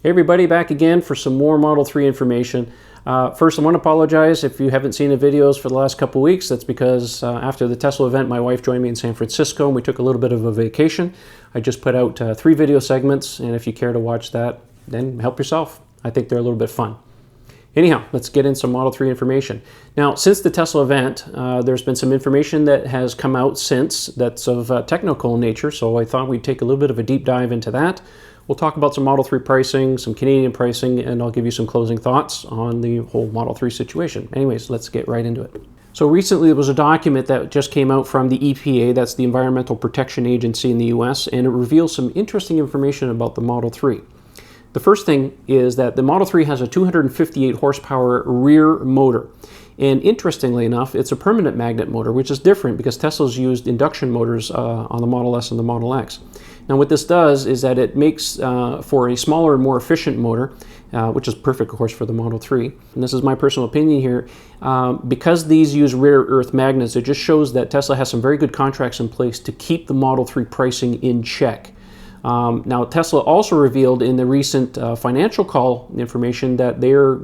Hey everybody, back again for some more Model 3 information. First, I want to apologize if you haven't seen the videos for the last couple weeks. That's because after the Tesla event, my wife joined me in San Francisco and we took a little bit of a vacation. I just put out 3 video segments, and if you care to watch that, then help yourself. I think they're a little bit fun. Anyhow, let's get in some Model 3 information. Now, since the Tesla event, there's been some information that has come out since that's of technical nature, so I thought we'd take a little bit of a deep dive into that. We'll talk about some Model 3 pricing, some Canadian pricing, and I'll give you some closing thoughts on the whole Model 3 situation. Anyways, let's get right into it. So recently there was a document that just came out from the EPA, that's the Environmental Protection Agency in the US, and it reveals some interesting information about the Model 3. The first thing is that the Model 3 has a 258 horsepower rear motor. And interestingly enough, it's a permanent magnet motor, which is different because Tesla's used induction motors on the Model S and the Model X. Now what this does is that it makes for a smaller and more efficient motor, which is perfect, of course, for the Model 3. And this is my personal opinion here. Because these use rare earth magnets, it just shows that Tesla has some very good contracts in place to keep the Model 3 pricing in check. Now, Tesla also revealed in the recent financial call information that they're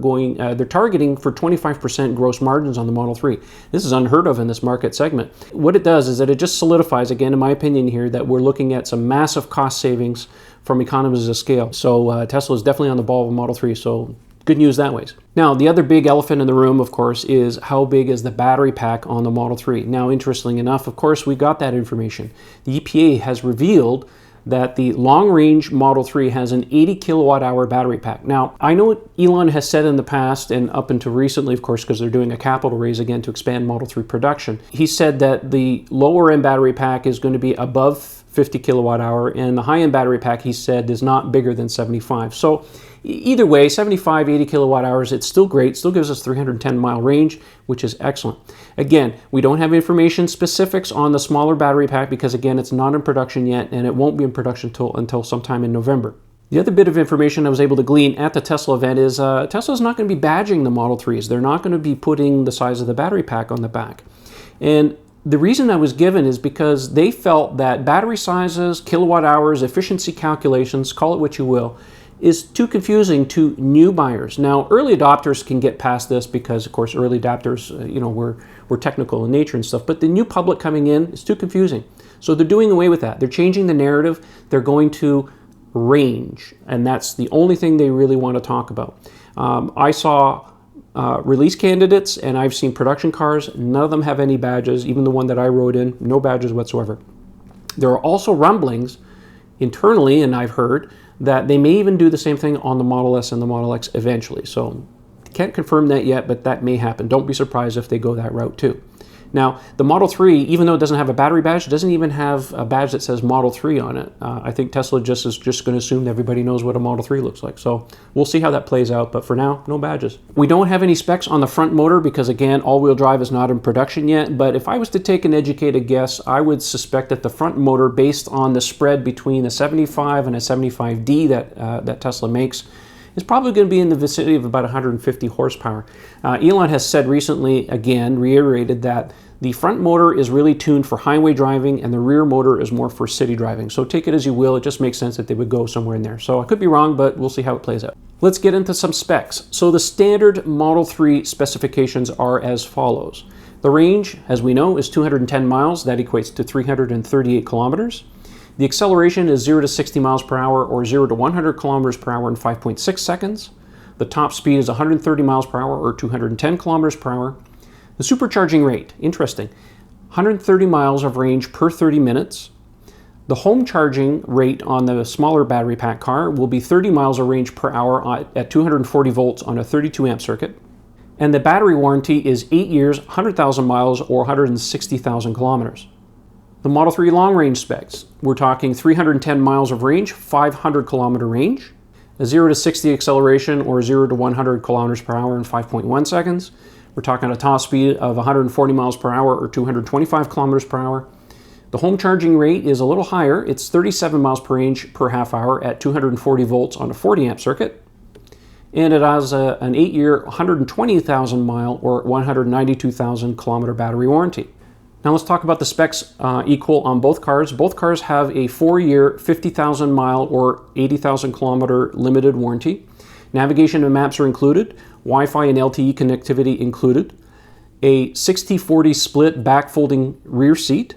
targeting for 25% gross margins on the Model 3. This is unheard of in this market segment. What it does is that it just solidifies, again, in my opinion here, that we're looking at some massive cost savings from economies of scale. So Tesla is definitely on the ball with Model 3, so good news that way. Now, the other big elephant in the room, of course, is how big is the battery pack on the Model 3. Now, interestingly enough, of course, we got that information. The EPA has revealed that the long-range Model 3 has an 80 kilowatt-hour battery pack. Now, I know what Elon has said in the past, and up until recently, of course, because they're doing a capital raise again to expand Model 3 production. He said that the lower-end battery pack is going to be above 50 kilowatt-hour, and the high-end battery pack, he said, is not bigger than 75. So either way, 75, 80 kilowatt-hours, it's still great, still gives us 310-mile range, which is excellent. Again, we don't have information specifics on the smaller battery pack because, again, it's not in production yet, and it won't be in production until sometime in November. The other bit of information I was able to glean at the Tesla event is Tesla's not going to be badging the Model 3s. They're not going to be putting the size of the battery pack on the back. And the reason I was given is because they felt that battery sizes, kilowatt hours, efficiency calculations, call it what you will, is too confusing to new buyers. Now, early adopters can get past this because, of course, early adopters, we're technical in nature and stuff, but the new public coming in is too confusing. So they're doing away with that. They're changing the narrative. They're going to range, and that's the only thing they really want to talk about. I saw release candidates, and I've seen production cars. None of them have any badges. Even the one that I rode in, no badges whatsoever. There are also rumblings internally, and I've heard that they may even do the same thing on the Model S and the Model X eventually. So can't confirm that yet, but that may happen. Don't be surprised if they go that route too. Now, the Model 3, even though it doesn't have a battery badge, doesn't even have a badge that says Model 3 on it. I think Tesla is just going to assume that everybody knows what a Model 3 looks like. So we'll see how that plays out, but for now, no badges. We don't have any specs on the front motor because, again, all-wheel drive is not in production yet, but if I was to take an educated guess, I would suspect that the front motor, based on the spread between a 75 and a 75D that Tesla makes, is probably going to be in the vicinity of about 150 horsepower. Elon has said recently, again, reiterated that the front motor is really tuned for highway driving and the rear motor is more for city driving. So take it as you will, it just makes sense that they would go somewhere in there. So I could be wrong, but we'll see how it plays out. Let's get into some specs. So the standard Model 3 specifications are as follows. The range, as we know, is 210 miles. That equates to 338 kilometers. The acceleration is 0 to 60 miles per hour or 0 to 100 kilometers per hour in 5.6 seconds. The top speed is 130 miles per hour or 210 kilometers per hour. The supercharging rate, interesting, 130 miles of range per 30 minutes. The home charging rate on the smaller battery pack car will be 30 miles of range per hour at 240 volts on a 32 amp circuit. And the battery warranty is 8 years, 100,000 miles or 160,000 kilometers. The Model 3 long range specs, we're talking 310 miles of range, 500 kilometer range, a 0 to 60 acceleration or 0 to 100 kilometers per hour in 5.1 seconds. We're talking a top speed of 140 miles per hour or 225 kilometers per hour. The home charging rate is a little higher. It's 37 miles per range per half hour at 240 volts on a 40 amp circuit. And it has an 8-year, 120,000 mile or 192,000 kilometer battery warranty. Now let's talk about the specs equal on both cars. Both cars have a 4-year, 50,000 mile or 80,000 kilometer limited warranty. Navigation and maps are included. Wi-Fi and LTE connectivity included. A 60-40 split back folding rear seat.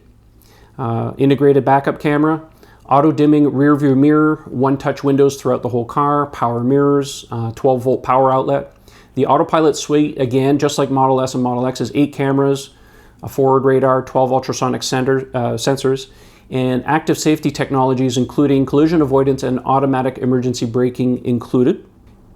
Integrated backup camera. Auto-dimming rear view mirror. One-touch windows throughout the whole car. Power mirrors. 12-volt power outlet. The autopilot suite, again, just like Model S and Model X, is 8 cameras, a forward radar, 12 ultrasonic sensors, and active safety technologies including collision avoidance and automatic emergency braking included.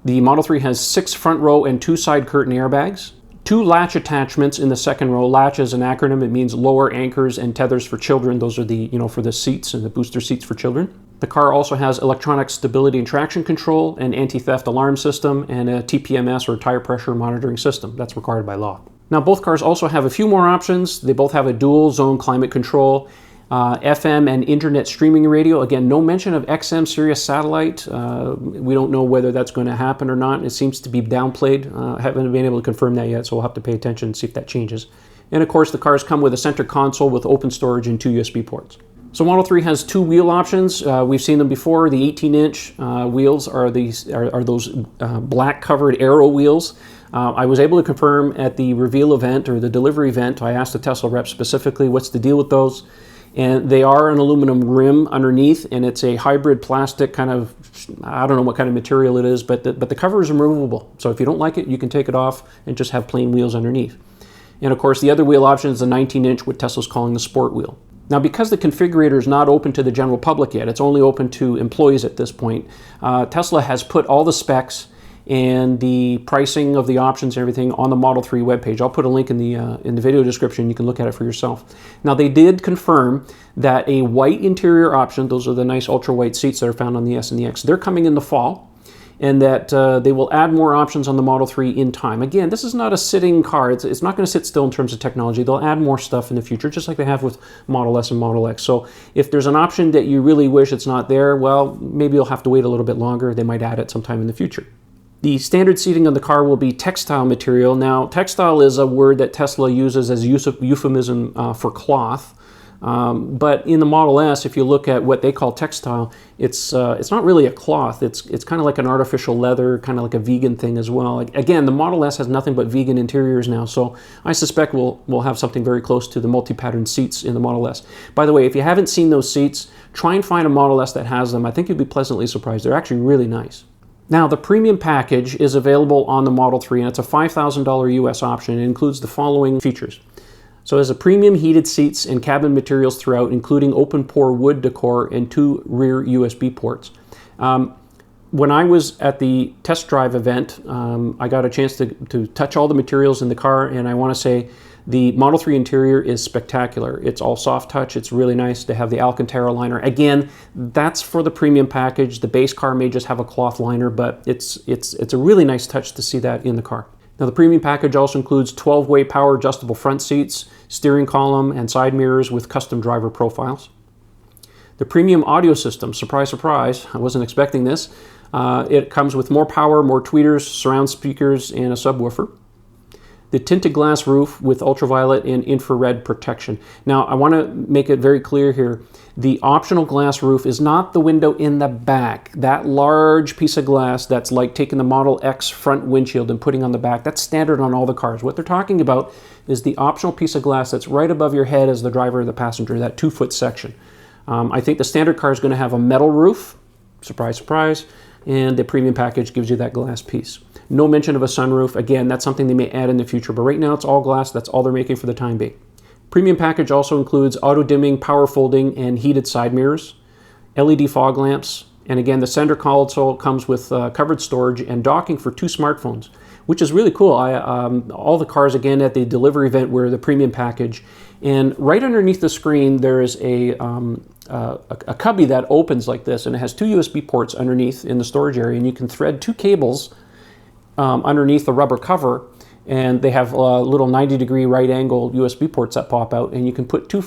The Model 3 has 6 front row and 2 side curtain airbags, 2 latch attachments in the second row. Latch is an acronym. It means lower anchors and tethers for children. Those are the, for the seats and the booster seats for children. The car also has electronic stability and traction control, an anti-theft alarm system, and a TPMS or tire pressure monitoring system. That's required by law. Now both cars also have a few more options. They both have a dual zone climate control, FM and internet streaming radio. Again, no mention of XM Sirius satellite. We don't know whether that's going to happen or not. It seems to be downplayed. Haven't been able to confirm that yet, so we'll have to pay attention and see if that changes. And of course, the cars come with a center console with open storage and 2 USB ports. So Model 3 has 2 wheel options. We've seen them before. The 18-inch wheels are those black covered aero wheels. I was able to confirm at the reveal event or the delivery event. I asked the Tesla rep specifically, what's the deal with those? And they are an aluminum rim underneath, and it's a hybrid plastic kind of, I don't know what kind of material it is, but the cover is removable. So if you don't like it, you can take it off and just have plain wheels underneath. And of course, the other wheel option is the 19-inch, what Tesla's calling the sport wheel. Now, because the configurator is not open to the general public yet, it's only open to employees at this point, Tesla has put all the specs and the pricing of the options and everything on the Model 3 webpage. I'll put a link in the video description. You can look at it for yourself. Now, they did confirm that a white interior option, those are the nice ultra white seats that are found on the S and the X, they're coming in the fall, and that they will add more options on the Model 3 in time. Again, this is not a sitting car. It's not going to sit still in terms of technology. They'll add more stuff in the future, just like they have with Model S and Model X. So if there's an option that you really wish it's not there, well, maybe you'll have to wait a little bit longer. They might add it sometime in the future. The standard seating on the car will be textile material. Now, textile is a word that Tesla uses as a euphemism for cloth. But in the Model S, if you look at what they call textile, it's not really a cloth. It's kind of like an artificial leather, kind of like a vegan thing as well. Again, the Model S has nothing but vegan interiors now, so I suspect we'll have something very close to the multi-pattern seats in the Model S. By the way, if you haven't seen those seats, try and find a Model S that has them. I think you'd be pleasantly surprised. They're actually really nice. Now, the premium package is available on the Model 3, and it's a $5,000 US option. It includes the following features. So it has a premium heated seats and cabin materials throughout, including open pore wood decor and 2 rear USB ports. When I was at the test drive event, I got a chance to touch all the materials in the car, and I want to say the Model 3 interior is spectacular. It's all soft touch. It's really nice to have the Alcantara liner. Again, that's for the premium package. The base car may just have a cloth liner, but it's a really nice touch to see that in the car. Now, the premium package also includes 12-way power adjustable front seats, steering column, and side mirrors with custom driver profiles. The premium audio system, surprise, surprise, I wasn't expecting this. It comes with more power, more tweeters, surround speakers, and a subwoofer. The tinted glass roof with ultraviolet and infrared protection. Now, I want to make it very clear here. The optional glass roof is not the window in the back. That large piece of glass that's like taking the Model X front windshield and putting on the back, that's standard on all the cars. What they're talking about is the optional piece of glass that's right above your head as the driver or the passenger, that 2-foot section. I think the standard car is going to have a metal roof, surprise, surprise, and the premium package gives you that glass piece. No mention of a sunroof. Again, that's something they may add in the future, but right now it's all glass. That's all they're making for the time being. Premium package also includes auto-dimming, power folding, and heated side mirrors, LED fog lamps, and again, the center console comes with covered storage and docking for 2 smartphones, which is really cool. All the cars, again, at the delivery event were the premium package, and right underneath the screen there is a cubby that opens like this, and it has 2 USB ports underneath in the storage area, and you can thread 2 cables underneath the rubber cover, and they have little 90-degree right-angle USB ports that pop out, and you can put 2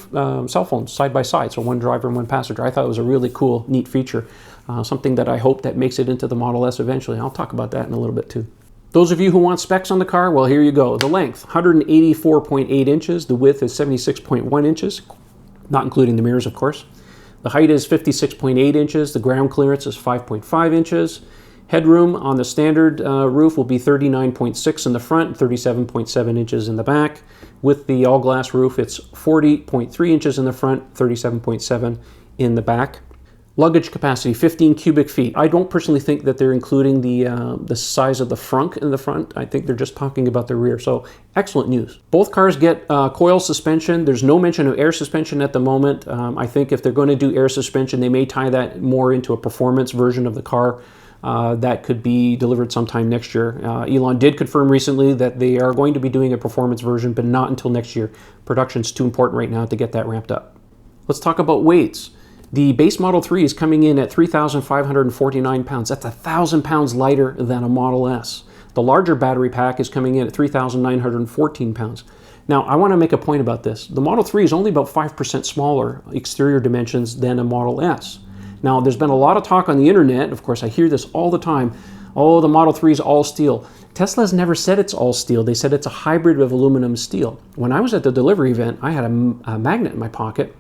cell phones side by side, so 1 driver and 1 passenger. I thought it was a really cool, neat feature, something that I hope that makes it into the Model S eventually. I'll talk about that in a little bit too. Those of you who want specs on the car, well, here you go. The length, 184.8 inches. The width is 76.1 inches, not including the mirrors, of course. The height is 56.8 inches. The ground clearance is 5.5 inches. Headroom on the standard roof will be 39.6 in the front, 37.7 inches in the back. With the all-glass roof, it's 40.3 inches in the front, 37.7 in the back. Luggage capacity, 15 cubic feet. I don't personally think that they're including the size of the frunk in the front. I think they're just talking about the rear. So excellent news. Both cars get coil suspension. There's no mention of air suspension at the moment. I think if they're going to do air suspension, they may tie that more into a performance version of the car. That could be delivered sometime next year. Elon did confirm recently that they are going to be doing a performance version, but not until next year. Production's too important right now to get that ramped up. Let's talk about weights. The base Model 3 is coming in at 3,549 pounds. That's 1,000 pounds lighter than a Model S. The larger battery pack is coming in at 3,914 pounds. Now, I want to make a point about this. The Model 3 is only about 5% smaller exterior dimensions than a Model S. Now, there's been a lot of talk on the internet. Of course, I hear this all the time. Oh, the Model 3 is all steel. Tesla's never said it's all steel. They said it's a hybrid of aluminum steel. When I was at the delivery event, I had a magnet in my pocket,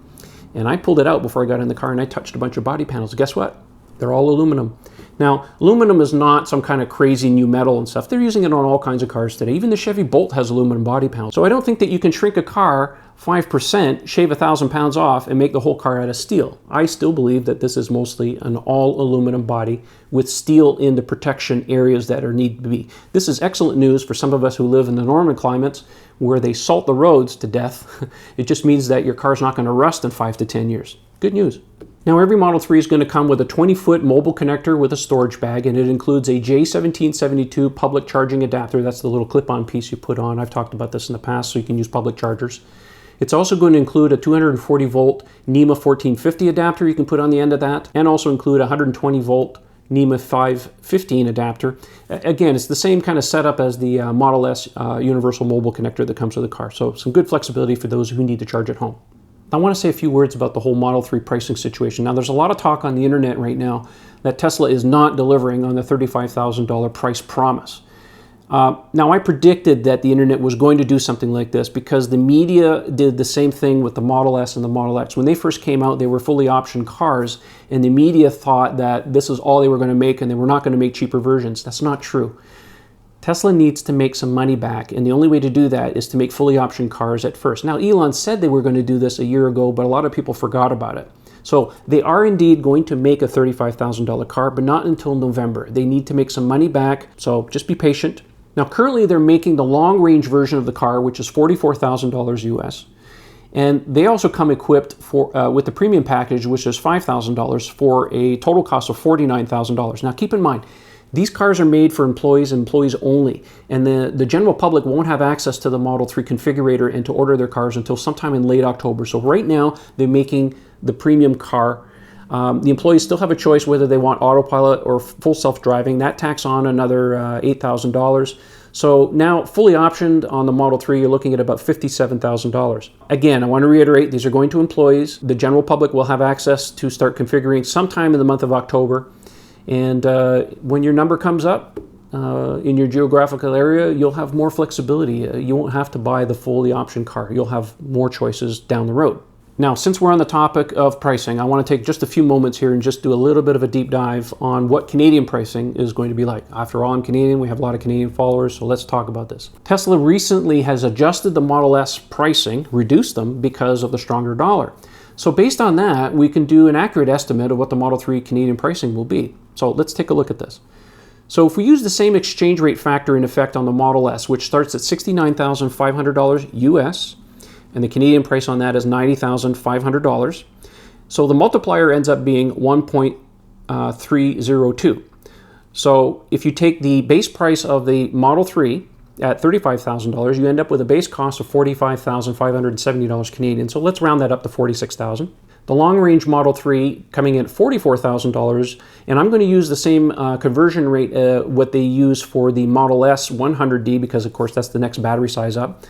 and I pulled it out before I got in the car, and I touched a bunch of body panels. Guess what? They're all aluminum. Now, aluminum is not some kind of crazy new metal and stuff. They're using it on all kinds of cars today. Even the Chevy Bolt has aluminum body panels. So I don't think that you can shrink a car 5%, shave 1,000 pounds off, and make the whole car out of steel. I still believe that this is mostly an all aluminum body with steel in the protection areas that are need to be. This is excellent news for some of us who live in the northern climates where they salt the roads to death. It just means that your car's not going to rust in 5 to 10 years. Good news. Now, every Model 3 is going to come with a 20-foot mobile connector with a storage bag, and it includes a J1772 public charging adapter. That's the little clip-on piece you put on. I've talked about this in the past, so you can use public chargers. It's also going to include a 240-volt NEMA 1450 adapter you can put on the end of that, and also include a 120-volt NEMA 515 adapter. Again, it's the same kind of setup as the Model S universal mobile connector that comes with the car, so some good flexibility for those who need to charge at home. I want to say a few words about the whole Model 3 pricing situation. Now, there's a lot of talk on the internet right now that Tesla is not delivering on the $35,000 price promise. Now, I predicted that the internet was going to do something like this because the media did the same thing with the Model S and the Model X. When they first came out, they were fully optioned cars, and the media thought that this is all they were going to make and they were not going to make cheaper versions. That's not true. Tesla needs to make some money back, and the only way to do that is to make fully optioned cars at first. Now, Elon said they were going to do this a year ago, but a lot of people forgot about it. So they are indeed going to make a $35,000 car, but not until November. They need to make some money back, so just be patient. Now, currently they're making the long-range version of the car, which is $44,000 US. And they also come equipped with the premium package, which is $5,000 for a total cost of $49,000. Now, keep in mind, these cars are made for employees and employees only, and the general public won't have access to the Model 3 configurator and to order their cars until sometime in late October. So right now, they're making the premium car. The employees still have a choice whether they want autopilot or full self-driving. That tacks on another $8,000. So now, fully optioned on the Model 3, you're looking at about $57,000. Again, I want to reiterate, these are going to employees. The general public will have access to start configuring sometime in the month of October. And when your number comes up in your geographical area, you'll have more flexibility. You won't have to buy the fully optioned car. You'll have more choices down the road. Now, since we're on the topic of pricing, I want to take just a few moments here and just do a little bit of a deep dive on what Canadian pricing is going to be like. After all, I'm Canadian. We have a lot of Canadian followers, so let's talk about this. Tesla recently has adjusted the Model S pricing, reduced them because of the stronger dollar. So based on that, we can do an accurate estimate of what the Model 3 Canadian pricing will be. So let's take a look at this. So if we use the same exchange rate factor in effect on the Model S, which starts at $69,500 US, and the Canadian price on that is $90,500. So the multiplier ends up being 1.302. So if you take the base price of the Model 3 at $35,000, you end up with a base cost of $45,570 Canadian. So let's round that up to $46,000. The long-range Model 3 coming in at $44,000, and I'm going to use the same conversion rate what they use for the Model S 100D because, of course, that's the next battery size up.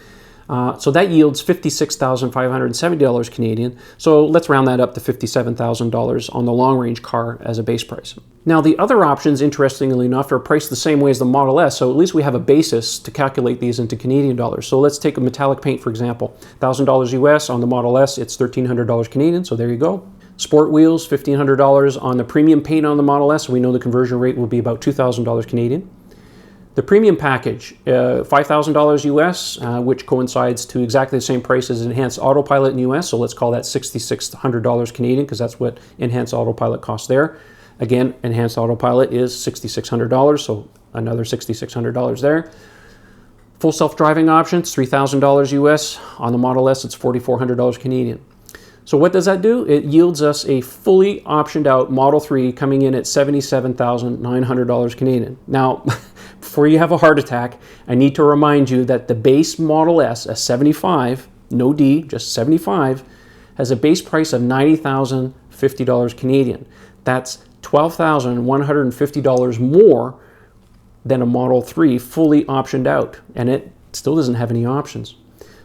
So that yields $56,570 Canadian. So let's round that up to $57,000 on the long-range car as a base price. Now the other options, interestingly enough, are priced the same way as the Model S, so at least we have a basis to calculate these into Canadian dollars. So let's take a metallic paint, for example. $1,000 US on the Model S, it's $1,300 Canadian, so there you go. Sport wheels, $1,500 on the premium paint on the Model S, so we know the conversion rate will be about $2,000 Canadian. The premium package, $5,000 US, which coincides to exactly the same price as Enhanced Autopilot in US, so let's call that $6,600 Canadian, because that's what Enhanced Autopilot costs there. Again, Enhanced Autopilot is $6,600, so another $6,600 there. Full self-driving options, $3,000 US. On the Model S, it's $4,400 Canadian. So what does that do? It yields us a fully optioned out Model 3 coming in at $77,900 Canadian. Now, before you have a heart attack, I need to remind you that the base Model S, a 75, no D, just 75, has a base price of $90,050 Canadian. That's $12,150 more than a Model 3 fully optioned out, and it still doesn't have any options.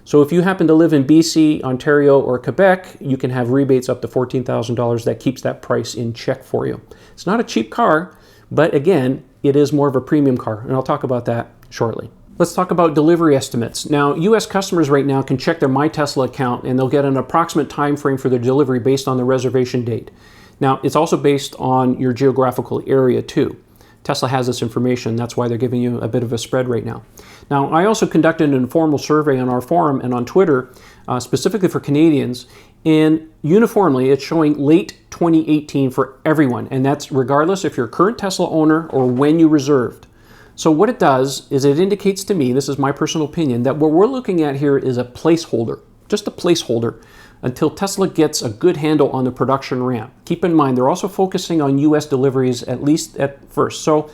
So if you happen to live in BC, Ontario, or Quebec, you can have rebates up to $14,000. That keeps that price in check for you. It's not a cheap car, but again, it is more of a premium car, and I'll talk about that shortly. Let's talk about delivery estimates. Now, US customers right now can check their My Tesla account, and they'll get an approximate time frame for their delivery based on the reservation date. Now, it's also based on your geographical area too. Tesla has this information, that's why they're giving you a bit of a spread right now. Now, I also conducted an informal survey on our forum and on Twitter, specifically for Canadians, and uniformly it's showing late 2018 for everyone, and that's regardless if you're a current Tesla owner or when you reserved. So what it does is it indicates to me, this is my personal opinion, that what we're looking at here is a placeholder, just a placeholder, until Tesla gets a good handle on the production ramp. Keep in mind, they're also focusing on US deliveries, at least at first. So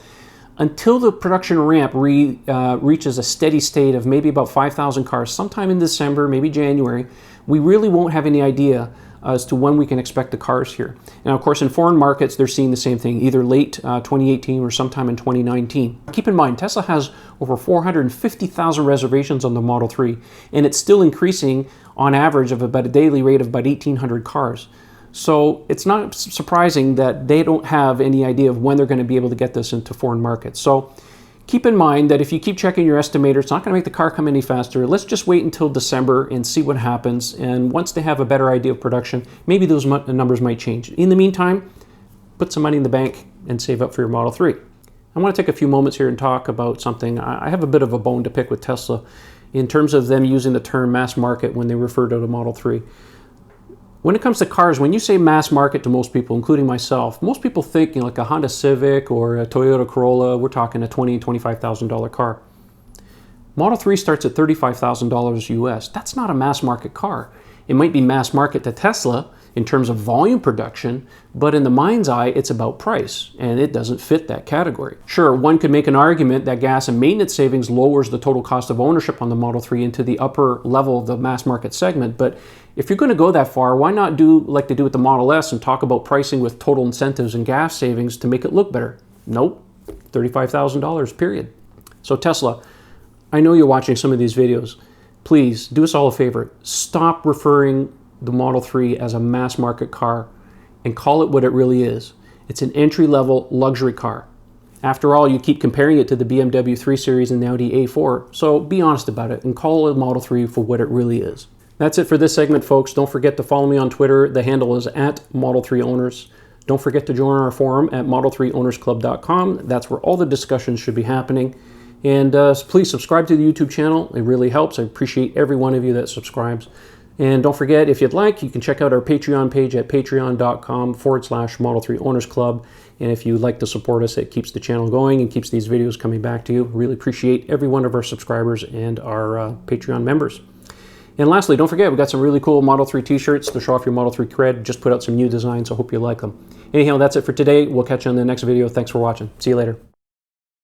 until the production ramp reaches a steady state of maybe about 5,000 cars, sometime in December, maybe January, we really won't have any idea as to when we can expect the cars here. Now, of course, in foreign markets, they're seeing the same thing, either late 2018 or sometime in 2019. Keep in mind, Tesla has over 450,000 reservations on the Model 3, and it's still increasing on average of about a daily rate of about 1,800 cars. So it's not surprising that they don't have any idea of when they're going to be able to get this into foreign markets. So keep in mind that if you keep checking your estimator, it's not going to make the car come any faster. Let's just wait until December and see what happens. And once they have a better idea of production, maybe those numbers might change. In the meantime, put some money in the bank and save up for your Model 3. I want to take a few moments here and talk about something. I have a bit of a bone to pick with Tesla in terms of them using the term mass market when they refer to the Model 3. When it comes to cars, when you say mass market to most people, including myself, most people think like a Honda Civic or a Toyota Corolla, we're talking a $20,000, $25,000 car. Model 3 starts at $35,000 US. That's not a mass market car. It might be mass market to Tesla in terms of volume production, but in the mind's eye, it's about price, and it doesn't fit that category. Sure, one could make an argument that gas and maintenance savings lowers the total cost of ownership on the Model 3 into the upper level of the mass market segment, but if you're going to go that far, why not do like they do with the Model S and talk about pricing with total incentives and gas savings to make it look better? Nope, $35,000, period. So Tesla, I know you're watching some of these videos. Please do us all a favor. Stop referring the Model 3 as a mass market car and call it what it really is. It's an entry-level luxury car. After all, you keep comparing it to the BMW 3 Series and the Audi A4, so be honest about it and call it Model 3 for what it really is. That's it for this segment, folks. Don't forget to follow me on Twitter. The handle is @Model3Owners. Don't forget to join our forum at Model3ownersclub.com. That's where all the discussions should be happening. And please subscribe to the YouTube channel. It really helps. I appreciate every one of you that subscribes. And don't forget, if you'd like, you can check out our Patreon page at patreon.com/Model3Owners Club. And if you'd like to support us, it keeps the channel going and keeps these videos coming back to you. Really appreciate every one of our subscribers and our Patreon members. And lastly, don't forget, we've got some really cool Model 3 t-shirts to show off your Model 3 cred. Just put out some new designs, so I hope you like them. Anyhow, that's it for today. We'll catch you on the next video. Thanks for watching. See you later.